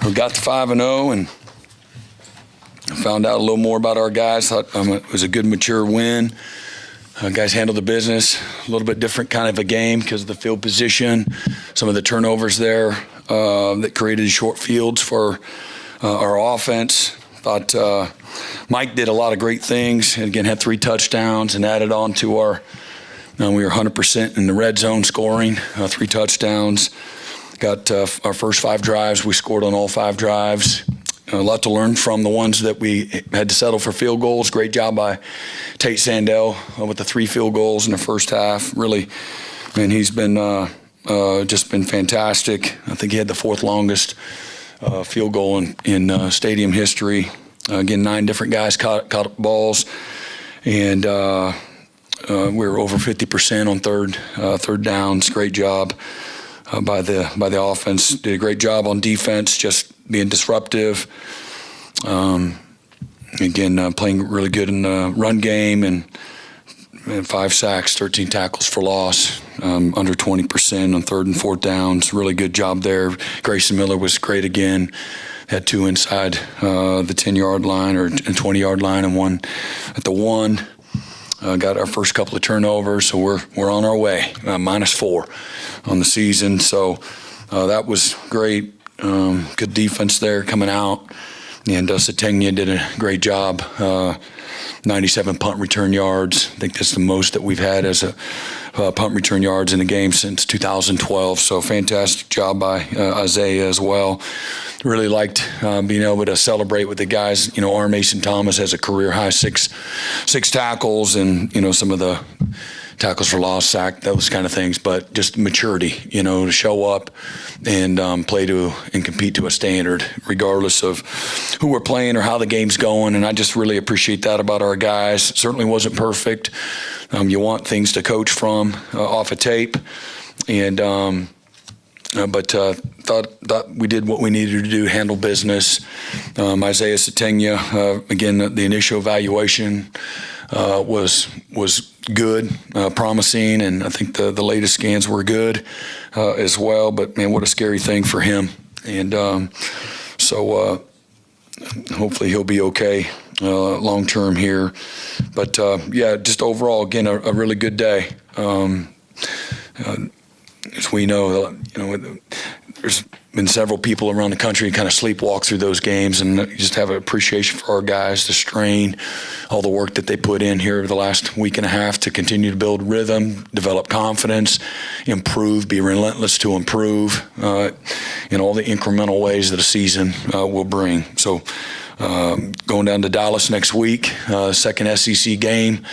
we got to 5-0 and found out a little more about our guys. Thought it was a good, mature win. Guys handled the business. A little bit different kind of a game because of the field position, some of the turnovers there that created short fields for our offense. Thought Mike did a lot of great things, and again had 3 touchdowns and added on to our. We were 100% in the red zone scoring, 3 touchdowns. Got our first 5 drives. We scored on all 5 drives. A lot to learn from the ones that we had to settle for field goals. Great job by Tate Sandell with the 3 field goals in the first half. Really, man, he's been just been fantastic. I think he had the 4th longest field goal in stadium history. Again, 9 different guys caught balls, and we were over 50% on third downs. Great job by the offense. Did a great job on defense, just being disruptive. Again, playing really good in the run game and 5 sacks, 13 tackles for loss, under 20% on 3rd and 4th downs. Really good job there. Grayson Miller was great again. Had 2 inside the 10-yard line or 20-yard line and 1 at the 1. Got our first couple of turnovers, so we're on our way. -4 on the season, so that was great. Good defense there coming out, and Sategna did a great job. 97 punt return yards. I think that's the most that we've had as a punt return yards in a game since 2012. So fantastic job by Isaiah as well. Really liked being able to celebrate with the guys. You know, R. Mason Thomas has a career high 6 tackles, and you know some of the tackles for loss, sack, those kind of things. But just maturity, you know, to show up and play to and compete to a standard, regardless of who we're playing or how the game's going. And I just really appreciate that about our guys. It certainly wasn't perfect. You want things to coach from off a tape, and but thought we did what we needed to do, handle business. Isaiah Sategna, again, the initial evaluation was good, promising, and I think the latest scans were good as well. But man, what a scary thing for him, and so hopefully he'll be okay long term here. But yeah, just overall, again, a really good day. As we know, you know, there's been several people around the country kind of sleepwalk through those games, and just have an appreciation for our guys, the strain, all the work that they put in here the last week and a half to continue to build rhythm, develop confidence, improve, be relentless to improve in all the incremental ways that a season will bring. So going down to Dallas next week, second SEC game,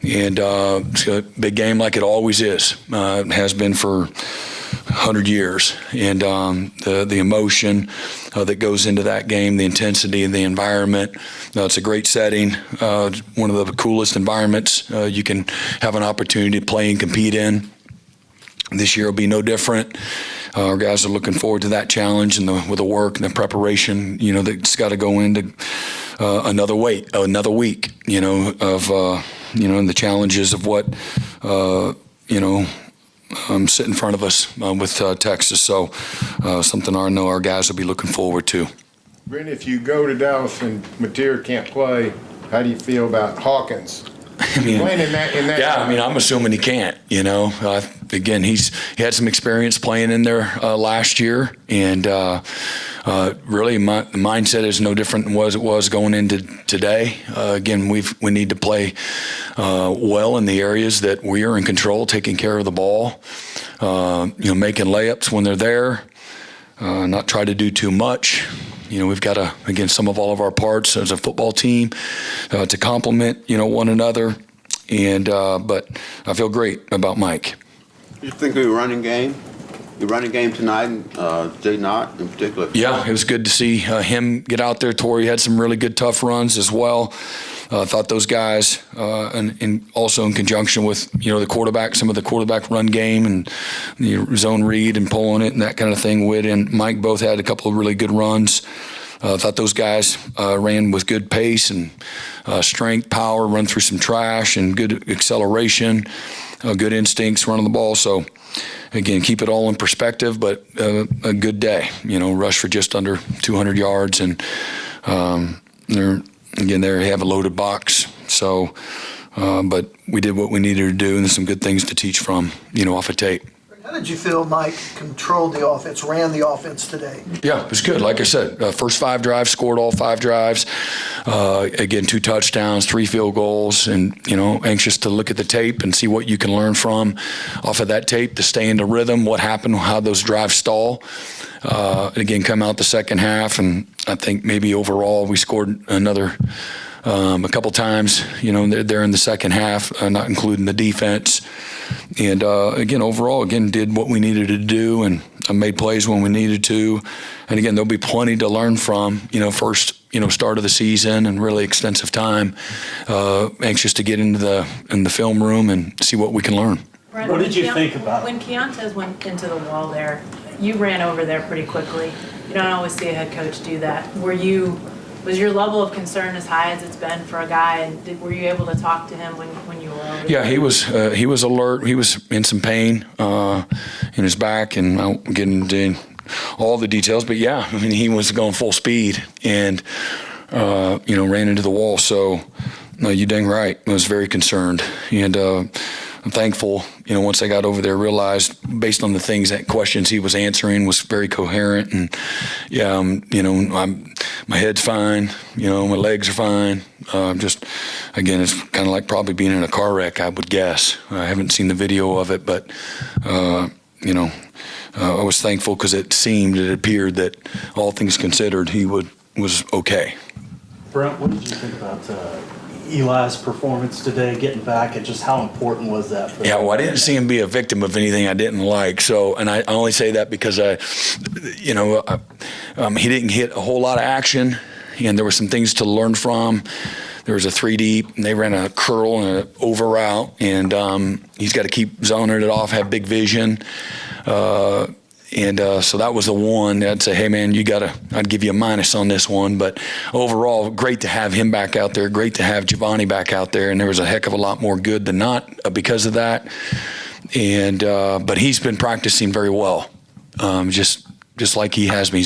and it's a big game like it always is. It has been for 100 years, and the emotion that goes into that game, the intensity and the environment. It's a great setting, one of the coolest environments you can have an opportunity to play and compete in. This year will be no different. Our guys are looking forward to that challenge, and with the work and the preparation, you know, that's got to go into another week, you know, of you know, and the challenges of what you know, sit in front of us with Texas. So something I know our guys will be looking forward to. Brent, if you go to Dallas and Mateer can't play, how do you feel about Hawkins? I mean, playing in that yeah, I mean, I'm assuming he can't, you know. Again, he had some experience playing in there last year, and really the mindset is no different than it was going into today. Again, we need to play well in the areas that we are in control, taking care of the ball, you know, making layups when they're there, not try to do too much. You know, we've got to, again, some of all of our parts as a football team to complement, you know, one another. And but I feel great about Mike. You think of the running game tonight, Jay Knott in particular? Yeah, it was good to see him get out there. Torrey had some really good tough runs as well. Thought those guys, and also in conjunction with, you know, the quarterback, some of the quarterback run game and the zone read and pulling it and that kind of thing. Witt and Mike both had a couple of really good runs. Thought those guys ran with good pace and strength, power, run through some trash and good acceleration, good instincts running the ball. So again, keep it all in perspective, but a good day. Rushed for just under 200 yards, and they have a loaded box. So, but we did what we needed to do, and there's some good things to teach from, off of tape. How did you feel Mike controlled the offense, ran the offense today? Yeah, it was good. Like I said, first 5 drives, scored all 5 drives. Again, 2 touchdowns, 3 field goals, and, anxious to look at the tape and see what you can learn from off of that tape to stay into rhythm, what happened, how those drives stall. Again, come out the second half, and I think maybe overall we scored another a couple times, there in the second half, not including the defense. And again, overall, did what we needed to do, and made plays when we needed to. And again, there'll be plenty to learn from, first, start of the season and really extensive time. Anxious to get into the film room and see what we can learn. Brent, what did you think about when Keontae went into the wall there? You ran over there pretty quickly. You don't always see a head coach do that. Was your level of concern as high as it's been for a guy, and were you able to talk to him when you were over there? Yeah, he was alert. He was in some pain in his back, and I won't get into all the details, but yeah, he was going full speed and ran into the wall. So no, you dang right. I was very concerned, and I'm thankful, once I got over there, realized based on the questions he was answering was very coherent. And yeah, my head's fine, my legs are fine. Just, again, it's kind of like probably being in a car wreck, I would guess. I haven't seen the video of it, but, I was thankful because it appeared that all things considered, he was okay. Brent, what did you think about Eli's performance today, getting back, and just how important was that for Yeah, well, I didn't see him be a victim of anything I didn't like. So, and I only say that because he didn't hit a whole lot of action, and there were some things to learn from. There was a 3 deep, and they ran a curl and an over route, and he's got to keep zoning it off, have big vision. So that was the one I'd say, hey, man, I'd give you a minus on this one. But overall, great to have him back out there. Great to have Giovanni back out there. And there was a heck of a lot more good than not because of that. And but he's been practicing very well, just like he has been.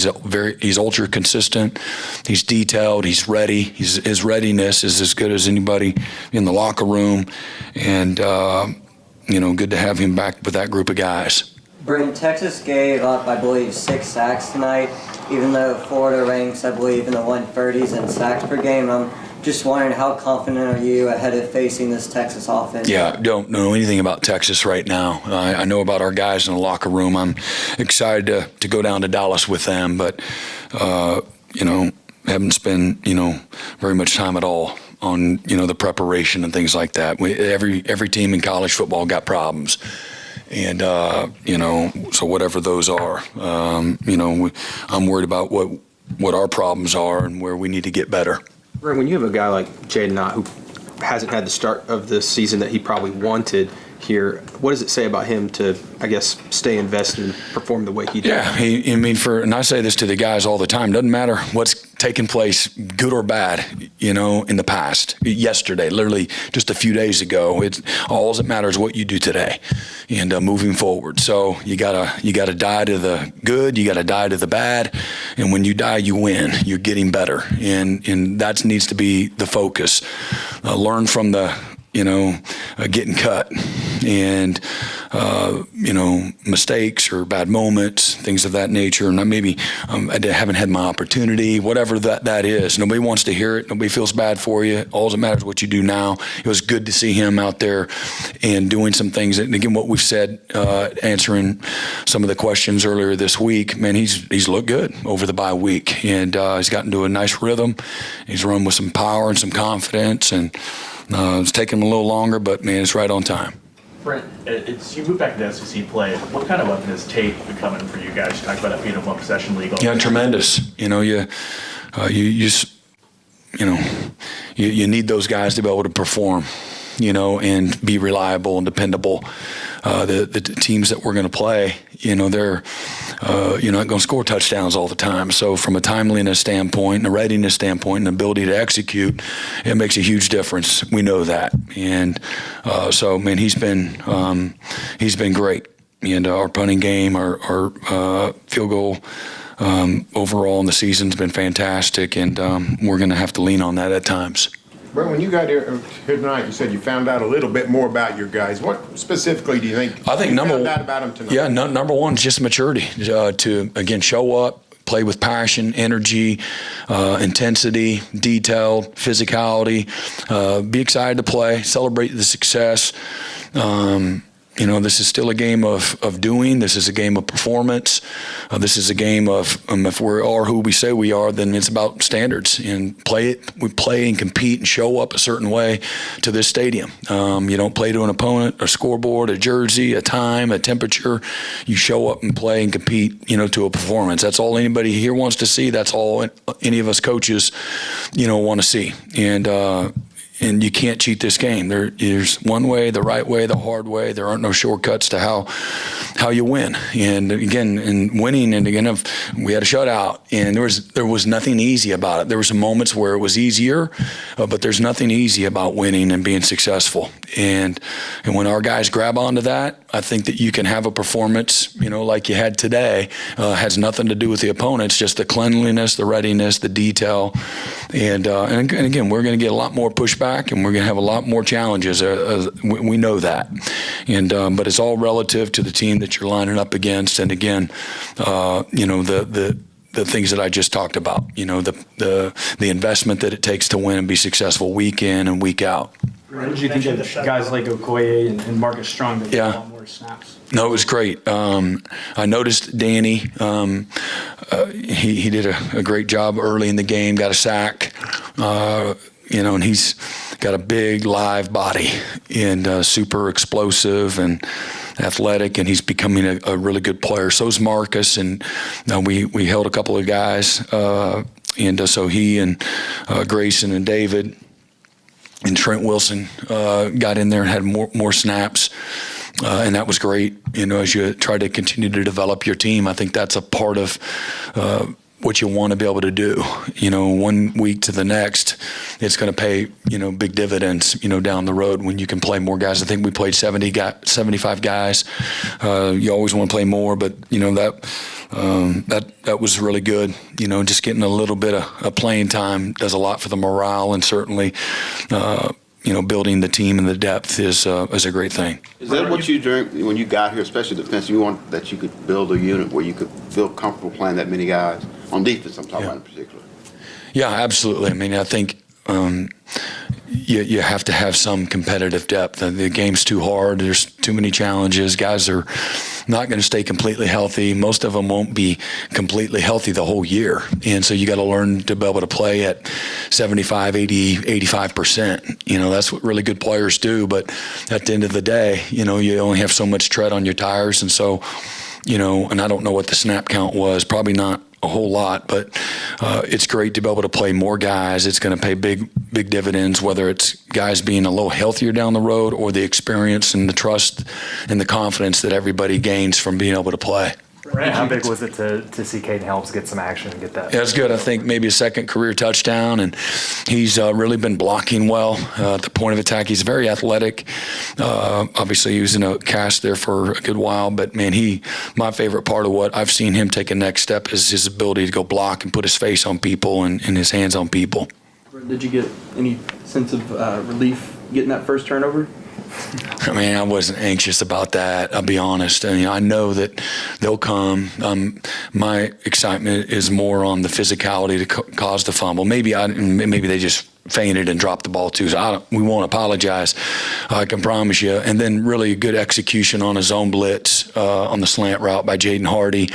He's ultra consistent. He's detailed. He's ready. His readiness is as good as anybody in the locker room. And, good to have him back with that group of guys. Brent, Texas gave up, I believe, 6 sacks tonight, even though Florida ranks, I believe, in the 130s in sacks per game. I'm just wondering, how confident are you ahead of facing this Texas offense? Yeah, don't know anything about Texas right now. I know about our guys in the locker room. I'm excited to go down to Dallas with them, but, haven't spent, very much time at all on, the preparation and things like that. Every team in college football got problems. And, so whatever those are, I'm worried about what our problems are and where we need to get better. Brent, when you have a guy like Jaden Knott who hasn't had the start of the season that he probably wanted here, what does it say about him to, I guess, stay invested and perform the way he did? Yeah, and I say this to the guys all the time, doesn't matter what's taken place, good or bad, in the past, yesterday, literally just a few days ago. All that matters is what you do today and moving forward. So you gotta die to the good, you gotta die to the bad, and when you die, you win. You're getting better, and that needs to be the focus. Learn from the getting cut and, mistakes or bad moments, things of that nature. And maybe I haven't had my opportunity, whatever that is. Nobody wants to hear it. Nobody feels bad for you. All that matters is what you do now. It was good to see him out there and doing some things. And again, what we've said, answering some of the questions earlier this week, man, he's looked good over the bye week. And he's gotten to a nice rhythm. He's run with some power and some confidence, and it's taken him a little longer, but, man, it's right on time. Brent, you moved back to SEC play. What kind of weapon is tape becoming for you guys? You talked about it being a one-possession league. Yeah, tremendous. You need those guys to be able to perform, and be reliable and dependable. The teams that we're going to play, they're you're not going to score touchdowns all the time. So from a timeliness standpoint and a readiness standpoint and ability to execute, it makes a huge difference. We know that. And so, man, he's been great. And our punting game, our field goal overall in the season's been fantastic, and we're going to have to lean on that at times. Brent, when you got here tonight, you said you found out a little bit more about your guys. What specifically do you think I think you number found out about them tonight? Yeah, number one is just maturity to again show up, play with passion, energy, intensity, detail, physicality. Be excited to play, celebrate the success. This is still a game of doing. This is a game of performance. This is a game of if we are who we say we are, then it's about standards and play it. We play and compete and show up a certain way to this stadium. You don't play to an opponent, a scoreboard, a jersey, a time, a temperature. You show up and play and compete, to a performance. That's all anybody here wants to see. That's all any of us coaches, want to see. And you can't cheat this game. There's one way, the right way, the hard way. There aren't no shortcuts to how you win. And again, in winning, and again, we had a shutout, and there was nothing easy about it. There were some moments where it was easier, but there's nothing easy about winning and being successful. And when our guys grab onto that, I think that you can have a performance, like you had today. Has nothing to do with the opponents, just the cleanliness, the readiness, the detail, and again, we're going to get a lot more pushback, and we're going to have a lot more challenges. We know that, but it's all relative to the team that you're lining up against, and again, the things that I just talked about. The investment that it takes to win and be successful week in and week out. What did you think of guys like Okoye and Marcus Strong that get a lot more snaps? No, it was great. I noticed Danny. He did a great job early in the game. Got a sack. And he's got a big live body and super explosive and athletic, and he's becoming a really good player. So is Marcus, and we held a couple of guys, so he and Grayson and David and Trent Wilson got in there and had more snaps. And that was great. As you try to continue to develop your team, I think that's a part of what you want to be able to do. 1 week to the next, it's going to pay, big dividends, down the road when you can play more guys. I think we played 75 guys. You always want to play more, but, that was really good. Just getting a little bit of playing time does a lot for the morale, and certainly, building the team and the depth is a great thing. Is that what you doing when you got here, especially defense? You want that you could build a unit where you could feel comfortable playing that many guys on defense. I'm talking about in particular. Yeah, absolutely. I mean, I think you have to have some competitive depth. The game's too hard. There's too many challenges. Guys are not going to stay completely healthy. Most of them won't be completely healthy the whole year. And so you got to learn to be able to play at 75, 80, 85%. That's what really good players do. But at the end of the day, you only have so much tread on your tires. And so, and I don't know what the snap count was, probably not a whole lot, but it's great to be able to play more guys. It's going to pay big dividends, whether it's guys being a little healthier down the road or the experience and the trust and the confidence that everybody gains from being able to play. How big was it to see Caden Helms get some action and get that? Yeah, it's good. I think maybe a second career touchdown, and he's really been blocking well at the point of attack. He's very athletic. Obviously, he was in a cast there for a good while, but man, my favorite part of what I've seen him take a next step is his ability to go block and put his face on people and his hands on people. Did you get any sense of relief getting that first turnover? I mean, I wasn't anxious about that. I'll be honest. I know that they'll come. My excitement is more on the physicality to cause the fumble. Maybe they just fainted and dropped the ball too. So we won't apologize. I can promise you. And then really good execution on a zone blitz on the slant route by Jaden Hardy.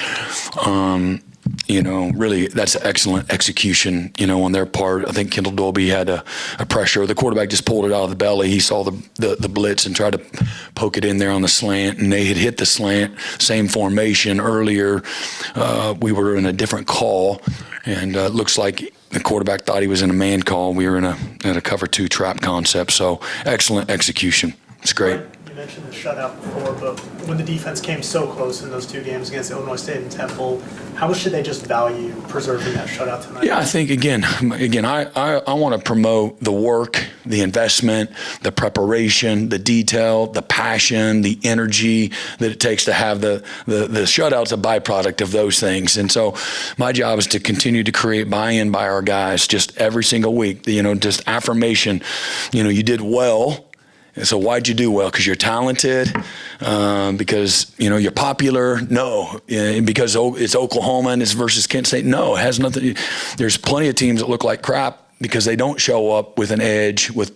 Really, that's excellent execution, on their part. I think Kendall Dolby had a pressure. The quarterback just pulled it out of the belly. He saw the blitz and tried to poke it in there on the slant, and they had hit the slant, same formation earlier. We were in a different call, and it looks like the quarterback thought he was in a man call. We were in a cover 2 trap concept, so excellent execution. It's great. mentioned the shutout before, but when the defense came so close in those two games against Illinois State and Temple, how much should they just value preserving that shutout tonight? Yeah, I think again, I want to promote the work, the investment, the preparation, the detail, the passion, the energy that it takes to have the shutout's a byproduct of those things. And so my job is to continue to create buy-in by our guys just every single week, just affirmation, you did well. And so why'd you do well? Because you're talented? Because, you're popular? No. Because it's Oklahoma and it's versus Kent State? No, it has nothing. There's plenty of teams that look like crap because they don't show up with an edge, with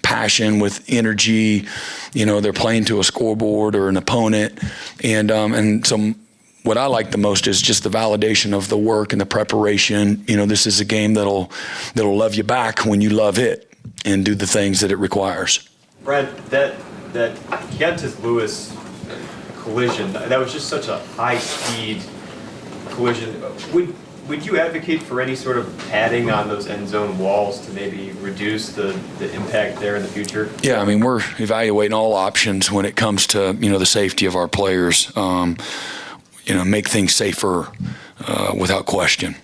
passion, with energy. They're playing to a scoreboard or an opponent. And so what I like the most is just the validation of the work and the preparation. This is a game that'll love you back when you love it and do the things that it requires. Brent, that Kent-Lewis collision, that was just such a high-speed collision. Would you advocate for any sort of padding on those end zone walls to maybe reduce the impact there in the future? Yeah, we're evaluating all options when it comes to the safety of our players. Make things safer without question.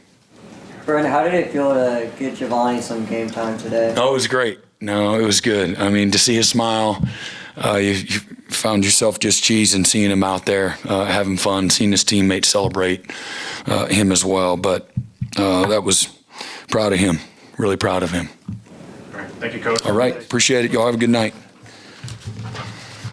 Brent, how did it feel to get Giovanni some game time today? Oh, it was great. No, it was good. To see his smile, you found yourself just cheesing seeing him out there, having fun, seeing his teammates celebrate him as well. But that was proud of him, really proud of him. All right. Thank you, Coach. All right. Appreciate it. Y'all have a good night.